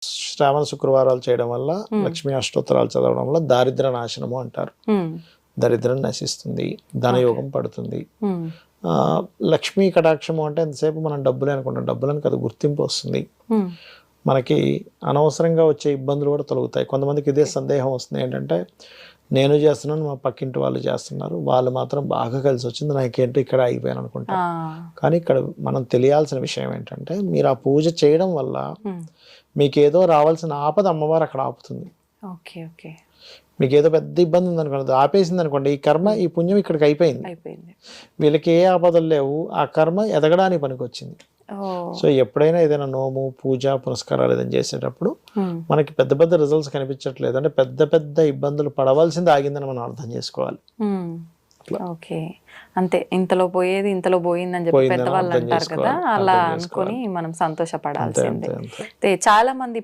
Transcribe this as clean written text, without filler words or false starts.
శ్రావణ శుక్రవారాలు చేయడం వల్ల, లక్ష్మీ అష్టోత్తరాలు చదవడం వల్ల దారిద్ర నాశనము అంటారు. దరిద్రం నశిస్తుంది, ధనయోగం పడుతుంది. లక్ష్మీ కటాక్షము అంటే ఎంతసేపు మనం డబ్బులే అనుకుంటాం, డబ్బులని కదా గుర్తింపు వస్తుంది. మనకి అనవసరంగా వచ్చే ఇబ్బందులు కూడా తొలగుతాయి. కొంతమందికి ఇదే సందేహం వస్తుంది, ఏంటంటే నేను చేస్తున్నాను, మా పక్కింటి వాళ్ళు చేస్తున్నారు, వాళ్ళు మాత్రం బాగా కలిసి వచ్చింది, నాకేంటో ఇక్కడ ఆగిపోయాను అనుకుంటారు. కానీ ఇక్కడ మనం తెలియాల్సిన విషయం ఏంటంటే, మీరు ఆ పూజ చేయడం వల్ల మీకు ఏదో రావాల్సిన ఆపద అమ్మవారు అక్కడ ఆపుతుంది. మీకు ఏదో పెద్ద ఇబ్బంది ఉందనుకోండి, ఆపేసింది అనుకోండి, ఈ కర్మ ఈ పుణ్యం ఇక్కడికి అయిపోయింది. వీళ్ళకి ఏ ఆపదలు లేవు, ఆ కర్మ ఎదగడానికి పనికి వచ్చింది. సో ఎప్పుడైనా ఏదైనా నోము, పూజ, పునస్కారాలు ఏదైనా చేసేటప్పుడు మనకి పెద్ద పెద్ద రిజల్ట్స్ కనిపించట్లేదు అంటే పెద్ద పెద్ద ఇబ్బందులు పడవలసింది ఆగిందని మనం అర్థం చేసుకోవాలి. ఓకే, అంతే. ఇంతలో పోయేది ఇంతలో పోయిందని చెప్పి పెద్దవాళ్ళు అంటారు కదా, అలా అనుకొని మనం సంతోషపడాల్సిందే. చాలా మంది